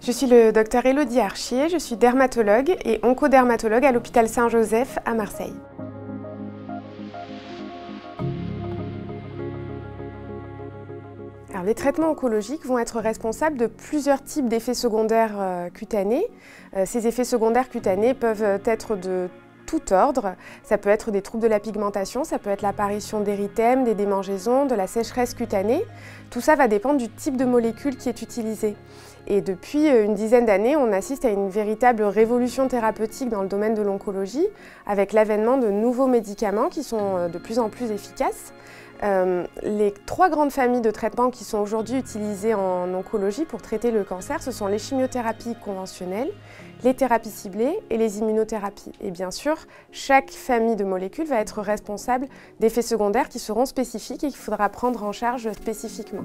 Je suis le docteur Élodie Archier, je suis dermatologue et oncodermatologue à l'hôpital Saint-Joseph à Marseille. Alors, les traitements oncologiques vont être responsables de plusieurs types d'effets secondaires cutanés. Ces effets secondaires cutanés peuvent être de tout ordre. Ça peut être des troubles de la pigmentation, ça peut être l'apparition d'érythèmes, des démangeaisons, de la sécheresse cutanée. Tout ça va dépendre du type de molécule qui est utilisé. Et depuis une dizaine d'années, on assiste à une véritable révolution thérapeutique dans le domaine de l'oncologie, avec l'avènement de nouveaux médicaments qui sont de plus en plus efficaces. Les trois grandes familles de traitements qui sont aujourd'hui utilisées en oncologie pour traiter le cancer, ce sont les chimiothérapies conventionnelles, les thérapies ciblées et les immunothérapies. Et bien sûr, chaque famille de molécules va être responsable d'effets secondaires qui seront spécifiques et qu'il faudra prendre en charge spécifiquement.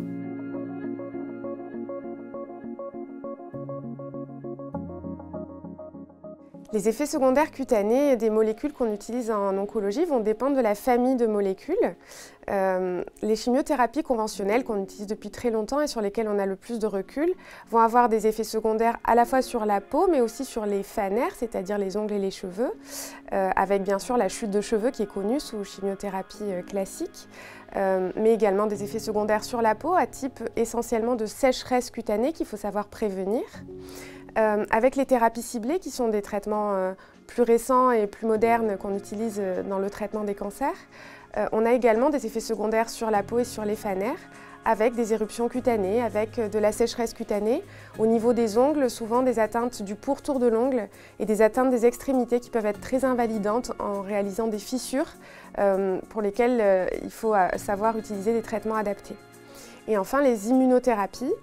Les effets secondaires cutanés des molécules qu'on utilise en oncologie vont dépendre de la famille de molécules. Les chimiothérapies conventionnelles qu'on utilise depuis très longtemps et sur lesquelles on a le plus de recul vont avoir des effets secondaires à la fois sur la peau mais aussi sur les fanères, c'est-à-dire les ongles et les cheveux, avec bien sûr la chute de cheveux qui est connue sous chimiothérapie classique, mais également des effets secondaires sur la peau à type essentiellement de sécheresse cutanée qu'il faut savoir prévenir. Avec les thérapies ciblées qui sont des traitements plus récents et plus modernes qu'on utilise dans le traitement des cancers, on a également des effets secondaires sur la peau et sur les fanères avec des éruptions cutanées, avec de la sécheresse cutanée. Au niveau des ongles, souvent des atteintes du pourtour de l'ongle et des atteintes des extrémités qui peuvent être très invalidantes en réalisant des fissures pour lesquelles il faut savoir utiliser des traitements adaptés. Et enfin, les immunothérapies,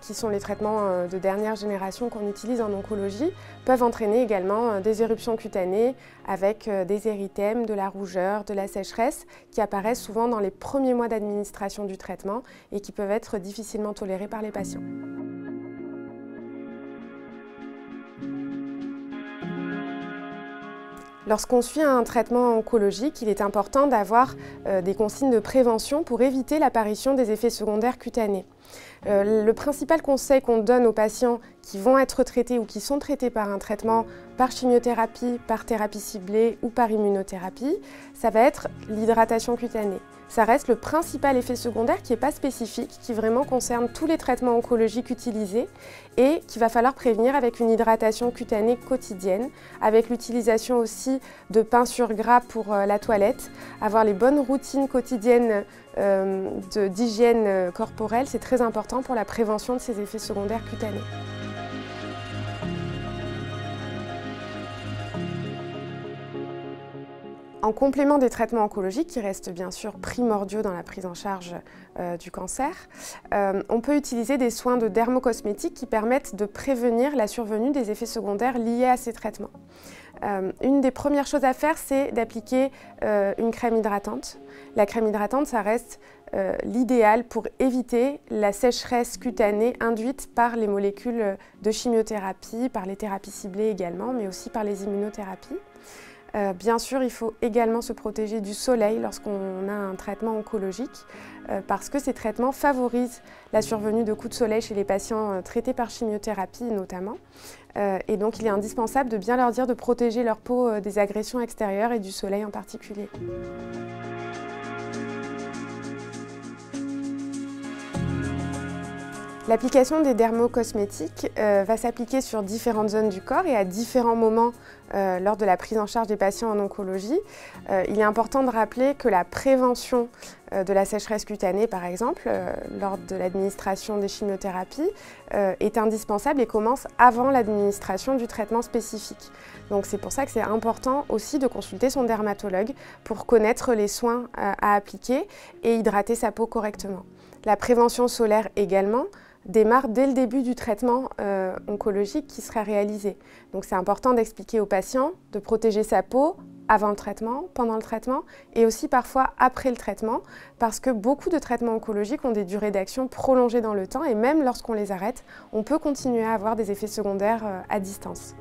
qui sont les traitements de dernière génération qu'on utilise en oncologie, peuvent entraîner également des éruptions cutanées avec des érythèmes, de la rougeur, de la sécheresse, qui apparaissent souvent dans les premiers mois d'administration du traitement et qui peuvent être difficilement tolérés par les patients. Lorsqu'on suit un traitement oncologique, il est important d'avoir des consignes de prévention pour éviter l'apparition des effets secondaires cutanés. Le principal conseil qu'on donne aux patients qui vont être traités ou qui sont traités par un traitement par chimiothérapie, par thérapie ciblée ou par immunothérapie, ça va être l'hydratation cutanée. Ça reste le principal effet secondaire qui n'est pas spécifique, qui vraiment concerne tous les traitements oncologiques utilisés et qu'il va falloir prévenir avec une hydratation cutanée quotidienne, avec l'utilisation aussi de peinture gras pour la toilette, avoir les bonnes routines quotidiennes d'hygiène corporelle, c'est très important pour la prévention de ces effets secondaires cutanés. En complément des traitements oncologiques, qui restent bien sûr primordiaux dans la prise en charge du cancer, on peut utiliser des soins de dermocosmétiques qui permettent de prévenir la survenue des effets secondaires liés à ces traitements. Une des premières choses à faire, c'est d'appliquer une crème hydratante. La crème hydratante, ça reste l'idéal pour éviter la sécheresse cutanée induite par les molécules de chimiothérapie, par les thérapies ciblées également, mais aussi par les immunothérapies. Bien sûr, il faut également se protéger du soleil lorsqu'on a un traitement oncologique parce que ces traitements favorisent la survenue de coups de soleil chez les patients traités par chimiothérapie notamment. Et donc il est indispensable de bien leur dire de protéger leur peau des agressions extérieures et du soleil en particulier. L'application des dermocosmétiques va s'appliquer sur différentes zones du corps et à différents moments lors de la prise en charge des patients en oncologie. Il est important de rappeler que la prévention de la sécheresse cutanée, par exemple, lors de l'administration des chimiothérapies, est indispensable et commence avant l'administration du traitement spécifique. Donc c'est pour ça que c'est important aussi de consulter son dermatologue pour connaître les soins à appliquer et hydrater sa peau correctement. La prévention solaire également démarre dès le début du traitement oncologique qui sera réalisé. Donc c'est important d'expliquer aux patients de protéger sa peau avant le traitement, pendant le traitement et aussi parfois après le traitement parce que beaucoup de traitements oncologiques ont des durées d'action prolongées dans le temps et même lorsqu'on les arrête, on peut continuer à avoir des effets secondaires à distance.